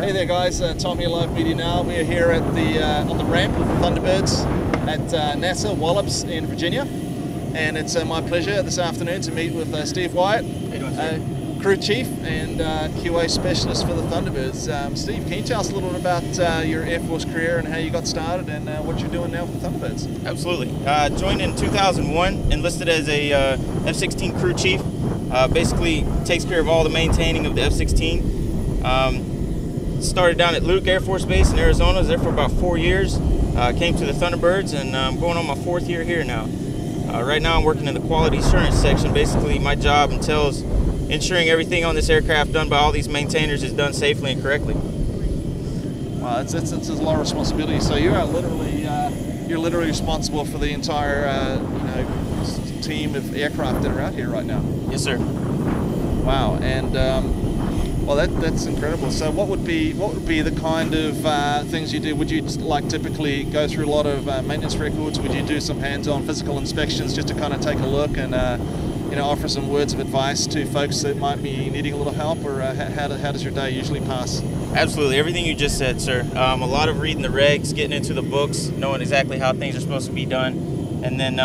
Hey there guys, Tom here, Live Media Now. We're here at the on the ramp with the Thunderbirds at NASA Wallops in Virginia, and it's my pleasure this afternoon to meet with Steve Wyatt, crew chief and QA specialist for the Thunderbirds. Steve, can you tell us a little bit about your Air Force career and how you got started and what you're doing now with the Thunderbirds? Absolutely. Joined in 2001, enlisted as a F-16 crew chief. Basically takes care of all the maintaining of the F-16. Started down at Luke Air Force Base in Arizona. Was there for about 4 years. Came to the Thunderbirds, and I'm going on my 4th year here now. Right now I'm working in the quality assurance section. Basically my job entails ensuring everything on this aircraft done by all these maintainers is done safely and correctly. Wow, it's a lot of responsibility. So you are literally you're literally responsible for the entire team of aircraft that are out here right now. Yes, sir. Wow, and well, that's incredible. So what would be the kind of things you do? Would you typically go through a lot of maintenance records? Would you do some hands-on physical inspections just to kind of take a look and offer some words of advice to folks that might be needing a little help, or how does your day usually pass? Absolutely, everything you just said, sir. A lot of reading the regs, getting into the books, knowing exactly how things are supposed to be done, and then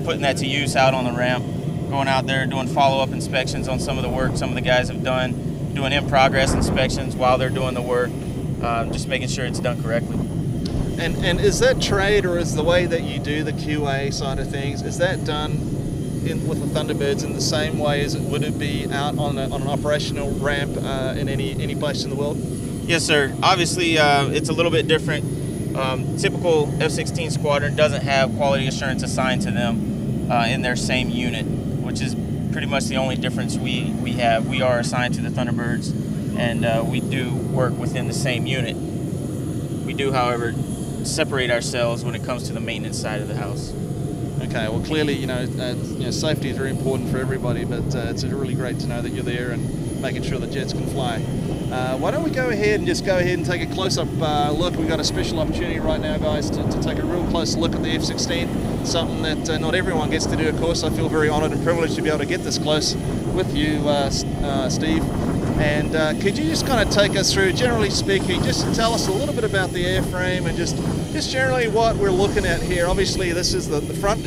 putting that to use out on the ramp, going out there doing follow-up inspections on some of the work some of the guys have done, doing in-progress inspections while they're doing the work, just making sure it's done correctly. And is that trade, or is the way that you do the QA side of things, is that done with the Thunderbirds in the same way as it would be out on an operational ramp in any place in the world? Yes, sir. Obviously, it's a little bit different. Typical F-16 squadron doesn't have quality assurance assigned to them in their same unit, which is pretty much the only difference we have. We are assigned to the Thunderbirds, and we do work within the same unit. We do, however, separate ourselves when it comes to the maintenance side of the house. Okay, well, clearly, safety is very important for everybody, but it's really great to know that you're there and making sure that jets can fly. Why don't we go ahead and take a close-up look. We've got a special opportunity right now, guys, to take a real close look at the F-16, something that not everyone gets to do, of course. I feel very honored and privileged to be able to get this close with you, Steve. And could you just kind of take us through, generally speaking, just tell us a little bit about the airframe and just generally what we're looking at here. Obviously, this is the front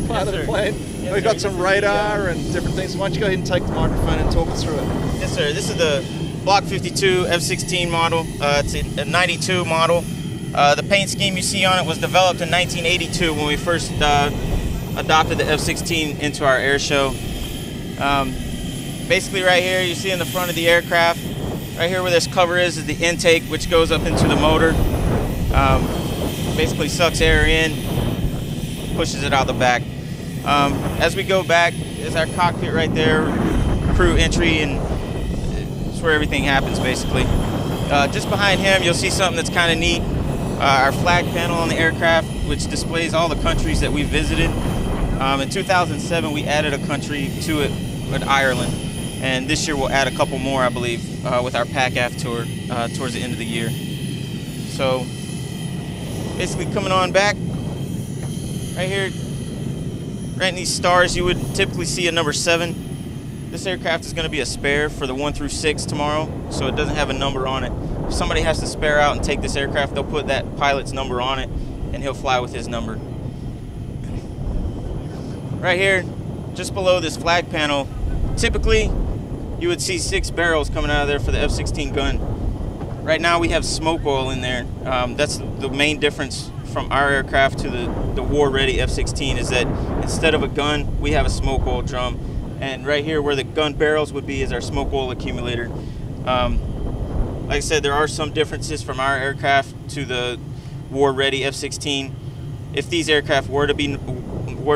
part of the plane. Yes, We've got some radar and different things. Why don't you go ahead and take the microphone and talk us through it? Yes, sir. This is the Block 52 F-16 model. It's a 92 model. The paint scheme you see on it was developed in 1982 when we first adopted the F-16 into our air show. Basically right here you see in the front of the aircraft, right here where this cover is the intake, which goes up into the motor. Basically sucks air in, pushes it out the back. As we go back is our cockpit right there, crew entry, and it's where everything happens basically. Just behind him you'll see something that's kind of neat. Our flag panel on the aircraft, which displays all the countries that we visited. In 2007 we added a country to it with Ireland, and this year we'll add a couple more, I believe, with our PAC-AF tour towards the end of the year. So basically coming on back, right here, right in these stars, you would typically see a number 7. This aircraft is going to be a spare for the 1 through 6 tomorrow, so it doesn't have a number on it. If somebody has to spare out and take this aircraft, they'll put that pilot's number on it, and he'll fly with his number. Right here, just below this flag panel, typically you would see 6 barrels coming out of there for the F-16 gun. Right now we have smoke oil in there. That's the main difference from our aircraft to the war-ready F-16, is that instead of a gun, we have a smoke oil drum. And right here where the gun barrels would be is our smoke oil accumulator. Like I said, there are some differences from our aircraft to the war-ready F-16. If these aircraft were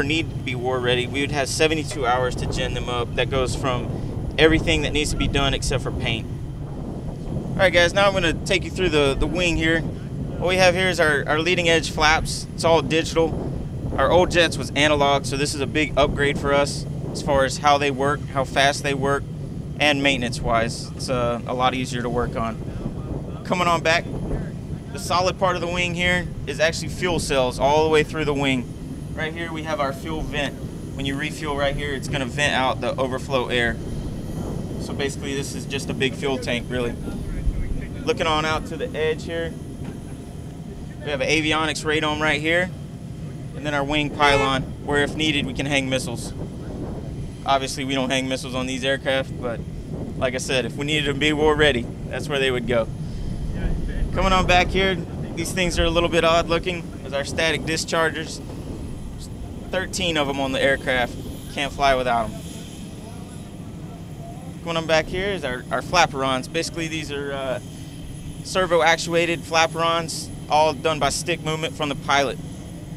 need to be war-ready, we would have 72 hours to gen them up. That goes from everything that needs to be done except for paint. Alright guys, now I'm going to take you through the wing here. What we have here is our leading edge flaps. It's all digital. Our old jets was analog, so this is a big upgrade for us as far as how they work, how fast they work, and maintenance wise. It's a lot easier to work on. Coming on back, the solid part of the wing here is actually fuel cells all the way through the wing. Right here we have our fuel vent. When you refuel right here, it's going to vent out the overflow air. So basically this is just a big fuel tank, really. Looking on out to the edge here, we have an avionics radome right here, and then our wing pylon, where if needed we can hang missiles. Obviously we don't hang missiles on these aircraft, but like I said, if we needed to be war ready, that's where they would go. Coming on back here, these things are a little bit odd looking as our static dischargers. There's 13 of them on the aircraft, can't fly without them. Coming on back here is our flaperons. Basically these are servo actuated flaperons, all done by stick movement from the pilot.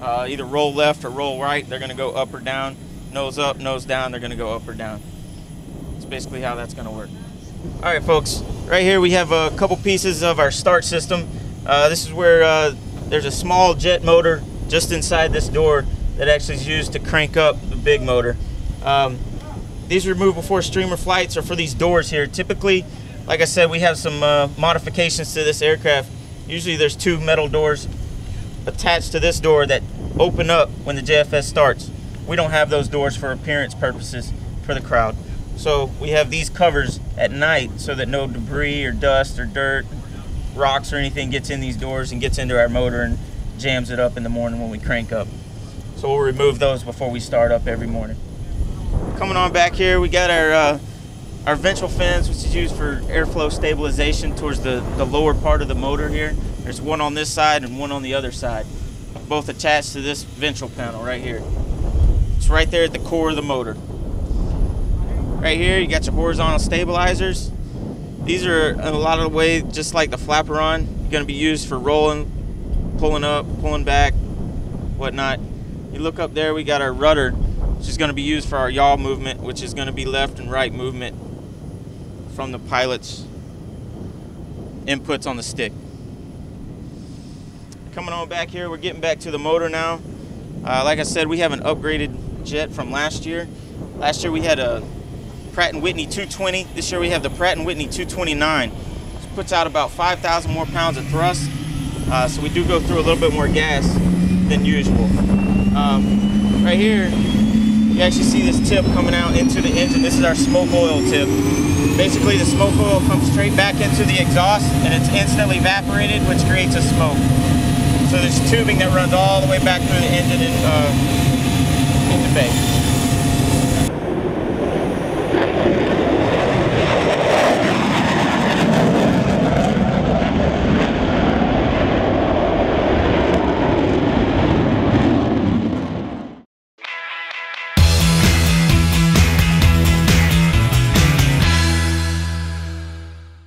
Either roll left or roll right, they're gonna go up or down. Nose up, nose down, they're gonna go up or down. That's basically how that's gonna work. All right, folks, right here we have a couple pieces of our start system. This is where there's a small jet motor just inside this door that actually is used to crank up the big motor. These removable before streamer flights are for these doors here. Typically, like I said, we have some modifications to this aircraft. Usually there's two metal doors attached to this door that open up when the JFS starts. We don't have those doors for appearance purposes for the crowd. So we have these covers at night so that no debris or dust or dirt, rocks or anything gets in these doors and gets into our motor and jams it up in the morning when we crank up. So we'll remove those before we start up every morning. Coming on back here, we got our ventral fins, which is used for airflow stabilization towards the lower part of the motor here. There's one on this side and one on the other side, both attached to this ventral panel right here. It's right there at the core of the motor. Right here, you got your horizontal stabilizers. These are a lot of the way just like the flaperon, going to be used for rolling, pulling up, pulling back, whatnot. You look up there, we got our rudder, which is going to be used for our yaw movement, which is going to be left and right movement from the pilot's inputs on the stick. Coming on back here, we're getting back to the motor now. Like I said, we have an upgraded jet from last year. Last year we had a Pratt & Whitney 220. This year we have the Pratt & Whitney 229. This puts out about 5,000 more pounds of thrust. So we do go through a little bit more gas than usual. Right here, you actually see this tip coming out into the engine. This is our smoke oil tip. Basically, the smoke oil comes straight back into the exhaust and it's instantly evaporated, which creates a smoke. So there's tubing that runs all the way back through the engine and into bay.